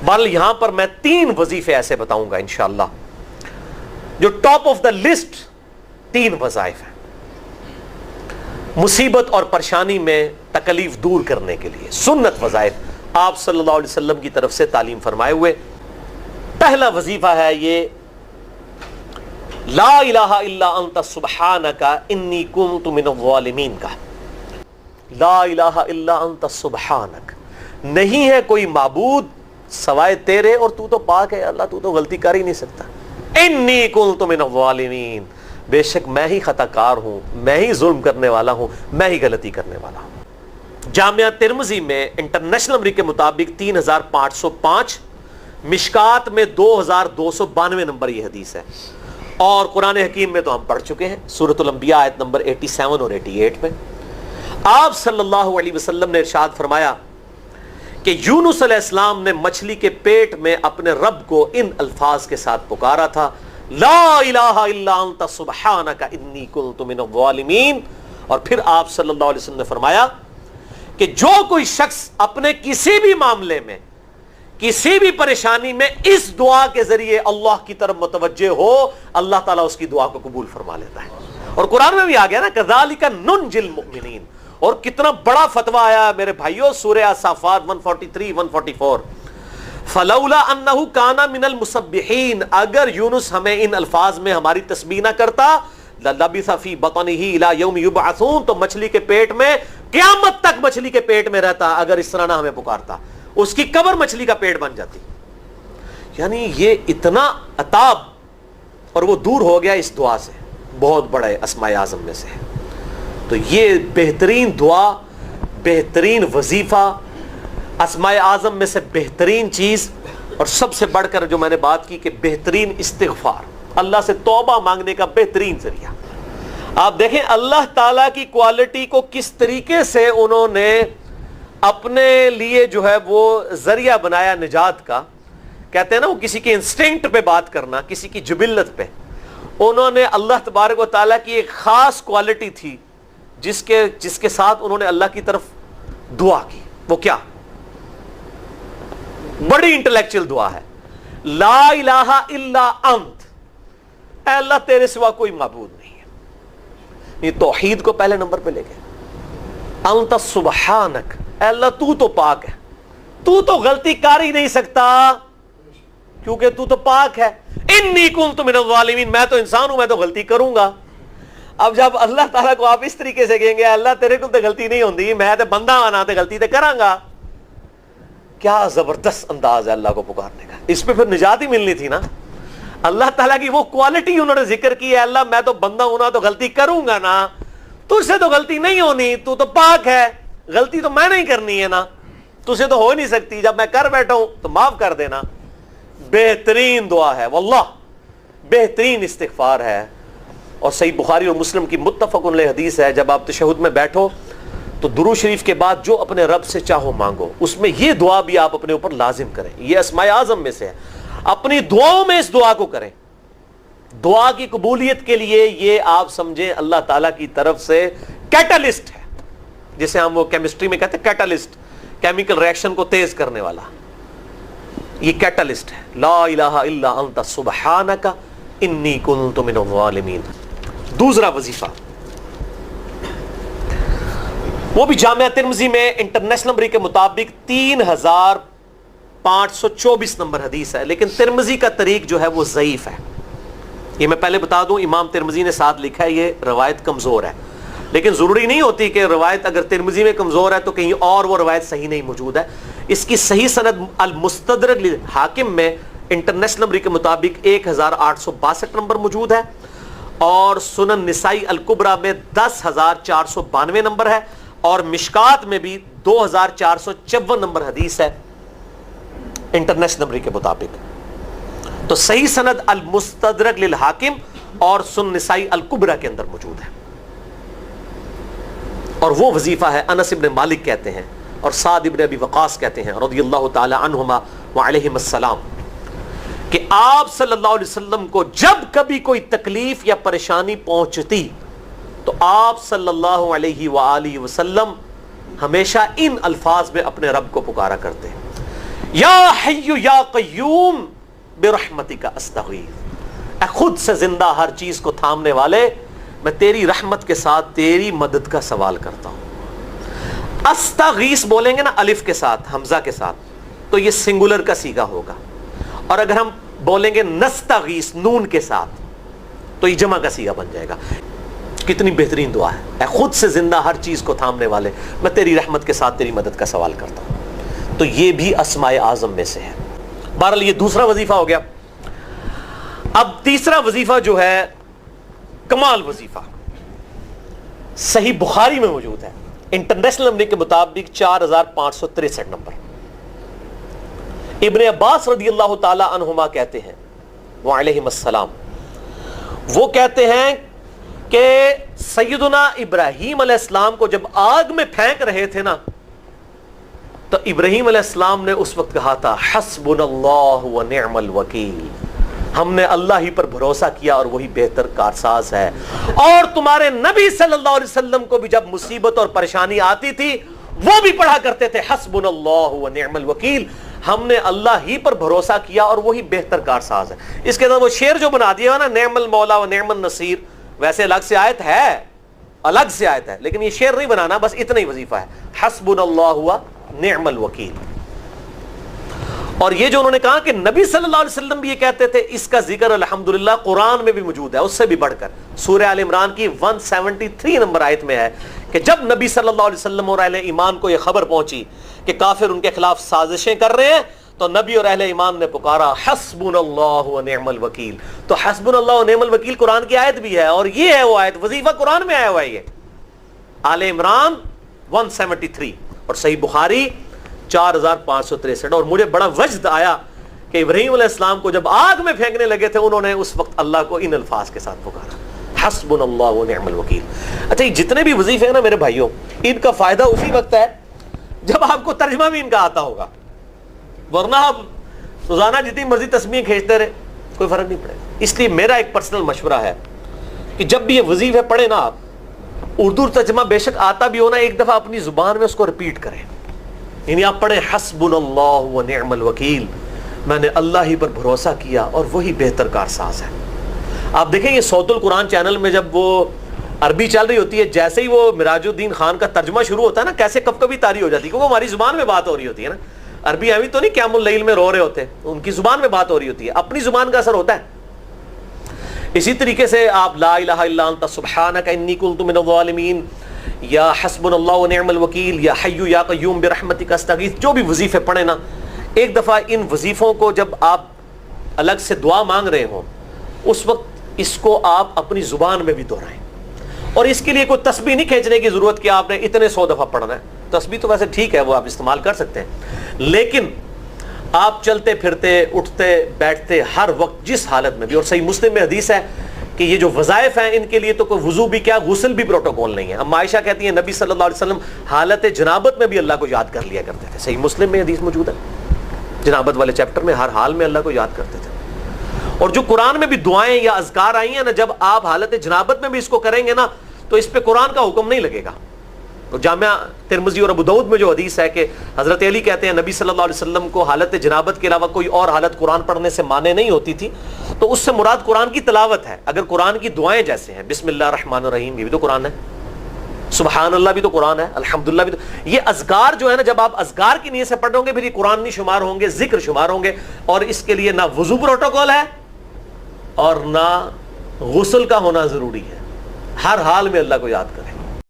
بہرحال یہاں پر میں 3 وظیفے ایسے بتاؤں گا انشاءاللہ جو ٹاپ آف دا لسٹ 3 وظائف ہیں مصیبت اور پریشانی میں تکلیف دور کرنے کے لیے، سنت وظائف آپ صلی اللہ علیہ وسلم کی طرف سے تعلیم فرمائے ہوئے۔ پہلا وظیفہ ہے یہ لا الہ الا انت سبحانک انی کنت من الظالمین کا۔ لا الہ الا انت سبحانک، نہیں ہے کوئی معبود سوائے تیرے اور تو تو پاک ہے اللہ، تو تو غلطی کر ہی نہیں سکتا۔ انی کنت من الظالمین، بے شک میں ہی خطا کار ہوں، میں ہی ظلم کرنے والا ہوں، میں ہی غلطی کرنے والا ہوں۔ جامعہ ترمذی میں انٹرنیشنل نمبر کے مطابق 3505، مشکات میں 2292 نمبر یہ حدیث ہے، اور قرآن حکیم میں تو ہم پڑھ چکے ہیں سورۃ الانبیاء آیت نمبر 87 اور 88 میں آپ صلی اللہ علیہ وسلم نے ارشاد فرمایا کہ یونس علیہ السلام نے مچھلی کے پیٹ میں اپنے رب کو ان الفاظ کے ساتھ پکارا تھا، لا الہ الا انت سبحانک انی کنت من الظالمین۔ اور پھر آپ صلی اللہ علیہ وسلم نے فرمایا کہ جو کوئی شخص اپنے کسی بھی معاملے میں، کسی بھی پریشانی میں اس دعا کے ذریعے اللہ کی طرف متوجہ ہو، اللہ تعالیٰ اس کی دعا کو قبول فرما لیتا ہے۔ اور قرآن میں بھی آ گیا نا کذالک ننجی المؤمنین، اور کتنا بڑا فتویٰ آیا میرے بھائیوں سورہ الصافات 143 144، فلولا انہ کان من المسبحین، اگر یونس ہمیں ان الفاظ میں ہماری تسبیح نہ کرتا للبث فی بطنہ الی یوم یبعثون، تو مچھلی کے پیٹ میں قیامت تک مچھلی کے پیٹ میں رہتا اگر اس طرح نہ ہمیں پکارتا، اس کی قبر مچھلی کا پیٹ بن جاتی۔ یعنی یہ اتنا عطاب، اور وہ دور ہو گیا اس دعا سے، بہت بڑے اسماء اعظم میں سے ہے۔ تو یہ بہترین دعا، بہترین وظیفہ، اسماء اعظم میں سے بہترین چیز، اور سب سے بڑھ کر جو میں نے بات کی کہ بہترین استغفار، اللہ سے توبہ مانگنے کا بہترین ذریعہ۔ آپ دیکھیں اللہ تعالیٰ کی کوالٹی کو کس طریقے سے انہوں نے اپنے لیے جو ہے وہ ذریعہ بنایا نجات کا۔ کہتے ہیں نا وہ کسی کے انسٹنکٹ پہ بات کرنا، کسی کی جبلت پہ، انہوں نے اللہ تبارک و تعالیٰ کی ایک خاص کوالٹی تھی جس کے ساتھ انہوں نے اللہ کی طرف دعا کی۔ وہ کیا؟ بڑی انٹلیکچوئل دعا ہے، لا الہ الا انت، اے اللہ تیرے سوا کوئی معبود نہیں ہے۔ یہ توحید کو پہلے نمبر پہ لے گئے۔ انت سبحانک، اے اللہ تو پاک ہے، تو غلطی کر ہی نہیں سکتا کیونکہ تو پاک ہے۔ انی کنت من الظالمین، میں تو انسان ہوں، میں تو غلطی کروں گا۔ اب جب اللہ تعالیٰ کو آپ اس طریقے سے کہیں گے اللہ تیرے کو تو غلطی نہیں ہوندی، میں تو بندہ آنا تو غلطی تو کراں گا، کیا زبردست انداز ہے اللہ کو پکارنے کا۔ اس پہ پھر نجات ہی ملنی تھی نا۔ اللہ تعالیٰ کی وہ کوالٹی انہوں نے ذکر کی ہے، اللہ میں تو بندہ ہوں نا تو غلطی کروں گا نا، تجھ سے تو غلطی نہیں ہونی، تو پاک ہے، غلطی تو میں نہیں کرنی ہے نا، تجھ سے تو ہو نہیں سکتی، جب میں کر بیٹھا ہوں تو معاف کر دینا۔ بہترین دعا ہے واللہ، بہترین استغفار ہے، اور صحیح بخاری اور مسلم کی متفق علیہ حدیث ہے، جب آپ تشہد میں بیٹھو تو درود شریف کے بعد جو اپنے رب سے چاہو مانگو، اس میں یہ دعا بھی آپ اپنے اوپر لازم کریں۔ یہ اسماء اعظم میں سے ہے، اپنی دعاؤں میں اس دعا کو کریں۔ دعا کی قبولیت کے لیے یہ آپ سمجھیں اللہ تعالیٰ کی طرف سے کیٹالسٹ ہے، جسے ہم وہ کیمسٹری میں کہتے ہیں کیٹالسٹ، کیمیکل ریئیکشن کو تیز کرنے والا، یہ کیٹالسٹ ہے۔ لا الہ الا انت سبحانک انی کنت من الظالمین۔ دوسرا وظیفہ وہ بھی جامعہ ترمذی میں انٹرنیشنل نمبر کے مطابق 3524 نمبر حدیث ہے، لیکن ترمذی کا طریق جو ہے وہ ضعیف ہے۔ یہ میں پہلے بتا دوں، امام ترمذی نے ساتھ لکھا ہے یہ روایت کمزور ہے، لیکن ضروری نہیں ہوتی کہ روایت اگر ترمذی میں کمزور ہے تو کہیں اور وہ روایت صحیح نہیں موجود ہے۔ اس کی صحیح سند المستدرک للحاکم میں انٹرنیشنل نمبر کے مطابق 1862 نمبر موجود ہے، اور سنن نسائی الکبریٰ میں 10492 نمبر ہے، اور مشکات میں بھی 2454 نمبر حدیث ہے انٹرنیشنل نمبر کے مطابق۔ تو صحیح سند المستدرک للحاکم اور سنن نسائی الکبریٰ کے اندر موجود ہے، اور وہ وظیفہ ہے انس ابن مالک کہتے ہیں اور سعد ابن ابی وقاص کہتے ہیں رضی اللہ تعالی عنہما وعلیہم السلام کہ آپ صلی اللہ علیہ وسلم کو جب کبھی کوئی تکلیف یا پریشانی پہنچتی تو آپ صلی اللہ علیہ وآلہ وسلم ہمیشہ ان الفاظ میں اپنے رب کو پکارا کرتے ہیں۔ یا حی یا قیوم برحمتک استغیث، اے خود سے زندہ ہر چیز کو تھامنے والے، میں تیری رحمت کے ساتھ تیری مدد کا سوال کرتا ہوں۔ استغیث بولیں گے نا الف کے ساتھ، حمزہ کے ساتھ، تو یہ سنگولر کا صیغہ ہوگا، اور اگر ہم بولیں گے نستغیث نون کے ساتھ تو یہ جمع کا صیغہ بن جائے گا۔ کتنی بہترین دعا ہے، اے خود سے زندہ ہر چیز کو تھامنے والے، میں تیری رحمت کے ساتھ تیری مدد کا سوال کرتا ہوں۔ تو یہ بھی اسماء اعظم میں سے ہے۔ بہرحال یہ دوسرا وظیفہ ہو گیا۔ اب تیسرا وظیفہ جو ہے کمال وظیفہ، صحیح بخاری میں موجود ہے، انٹرنیشنل نمبر کے مطابق 4563 نمبر۔ ابن عباس رضی اللہ تعالی عنہما کہتے ہیں وعلیہم السلام، وہ کہتے ہیں کہ سیدنا ابراہیم علیہ السلام کو جب آگ میں پھینک رہے تھے نا، تو ابراہیم علیہ السلام نے اس وقت کہا تھا حسبنا اللہ ونعم الوکیل، ہم نے اللہ ہی پر بھروسہ کیا اور وہی بہتر کارساز ہے۔ اور تمہارے نبی صلی اللہ علیہ وسلم کو بھی جب مصیبت اور پریشانی آتی تھی وہ بھی پڑھا کرتے تھے حسبنا اللہ ونعم الوکیل، ہم نے اللہ ہی پر بھروسہ کیا اور وہی بہتر کارساز ہے۔ اس کے بعد وہ شعر جو بنا دیا نا، نعم المولا و نعم النصیر، ویسے الگ سے آیت ہے، الگ سے آیت ہے، لیکن یہ شعر نہیں بنانا، بس اتنا ہی وظیفہ ہے، حسبنا اللہ و نعم الوکیل۔ اور یہ جو انہوں نے کہا کہ نبی صلی اللہ علیہ وسلم بھی یہ کہتے تھے، اس کا ذکر الحمدللہ قرآن میں بھی موجود ہے، اس سے بھی بڑھ کر سورہ آل عمران کی 173 نمبر آیت میں ہے کہ جب نبی صلی اللہ علیہ وسلم اور اہل ایمان کو یہ خبر پہنچی کہ کافر ان کے خلاف سازشیں کر رہے ہیں، تو نبی اور اہل ایمان نے پکارا حسبنا اللہ و نعم الوکیل۔ تو حسبنا اللہ و نعم الوکیل قرآن کی آیت بھی ہے، اور یہ ہے وہ آیت، وظیفہ قرآن میں آیا ہوا ہے یہ، آل عمران 173 اور صحیح بخاری 4563۔ اور مجھے بڑا وجد آیا کہ ابراہیم علیہ السلام کو جب آگ میں پھینکنے لگے تھے، انہوں نے اس وقت اللہ کو ان الفاظ کے ساتھ پکارا حسبنا اللہ و نعم الوکیل۔ اچھا، یہ جتنے بھی وظیفے ہیں نا میرے بھائیوں، ان کا فائدہ اسی وقت ہے جب آپ کو ترجمہ بھی ان کا آتا ہوگا، ورنہ آپ روزانہ جتنی مرضی تسبیحیں کھینچتے رہے کوئی فرق نہیں پڑے گا۔ اس لیے میرا ایک پرسنل مشورہ ہے کہ جب بھی یہ وظیفے پڑھیں نا آپ، اردو ترجمہ بے شک آتا بھی ہونا، ایک دفعہ اپنی زبان میں اس کو ریپیٹ کریں، یعنی آپ پڑھیں حسبنا اللہ و نعم الوکیل، میں نے اللہ ہی پر بھروسہ کیا اور وہی بہتر کارساز ہے۔ آپ دیکھیں یہ صوت القرآن چینل میں جب وہ عربی چل رہی ہوتی ہے، جیسے ہی وہ مراج الدین خان کا ترجمہ شروع ہوتا ہے نا، کیسے کب کبھی طاری ہو جاتی ہے، کیونکہ وہ ہماری زبان میں بات ہو رہی ہوتی ہے نا، عربی ہمیں تو نہیں قیام اللیل میں رو رہے ہوتے، ان کی زبان میں بات ہو رہی ہوتی ہے، اپنی زبان کا اثر ہوتا ہے۔ اسی طریقے سے آپ لا الہ الا انت سبحانک انی کنت من الظالمین، یا حسبنا اللہ و نعم الوکیل، یا حی یا قیوم برحمتک استغیث، جو بھی وظیفے پڑھیں نا، ایک دفعہ ان وظیفوں کو جب آپ الگ سے دعا مانگ رہے ہوں، اس وقت اس کو آپ اپنی زبان میں بھی دہرائیں۔ اور اس کے لیے کوئی تسبیح نہیں کھینچنے کی ضرورت کہ آپ نے اتنے 100 دفعہ پڑھنا ہے، تسبیح تو ویسے ٹھیک ہے، وہ آپ استعمال کر سکتے ہیں، لیکن آپ چلتے پھرتے اٹھتے بیٹھتے ہر وقت جس حالت میں بھی، اور صحیح مسلم میں حدیث ہے کہ یہ جو وظائف ہیں ان کے لیے تو کوئی وضو بھی کیا، غسل بھی پروٹوکول نہیں ہے۔ ہم عائشہ کہتی ہیں نبی صلی اللہ علیہ وسلم حالت جنابت میں بھی اللہ کو یاد کر لیا کرتے تھے، صحیح مسلم میں حدیث موجود ہے، جنابت والے چیپٹر میں ہر حال میں اللہ کو یاد کرتے تھے۔ اور جو قرآن میں بھی دعائیں یا اذکار آئی ہیں نا، جب آپ حالت جنابت میں بھی اس کو کریں گے نا، تو اس پہ قرآن کا حکم نہیں لگے گا۔ تو جامعہ ترمذی اور ابو داؤد میں جو حدیث ہے کہ حضرت علی کہتے ہیں نبی صلی اللہ علیہ وسلم کو حالت جنابت کے علاوہ کوئی اور حالت قرآن پڑھنے سے مانے نہیں ہوتی تھی، تو اس سے مراد قرآن کی تلاوت ہے۔ اگر قرآن کی دعائیں جیسے ہیں بسم اللہ الرحمن الرحیم، یہ بھی تو قرآن ہے، سبحان اللہ بھی تو قرآن ہے، الحمدللہ بھی تو، یہ اذکار جو ہے نا، جب آپ اذکار کی نیت سے پڑھ رہے ہوں گے پھر یہ قرآن نہیں شمار ہوں گے، ذکر شمار ہوں گے، اور اس کے لیے نہ وضو پروٹوکول ہے اور نہ غسل کا ہونا ضروری ہے، ہر حال میں اللہ کو یاد کریں۔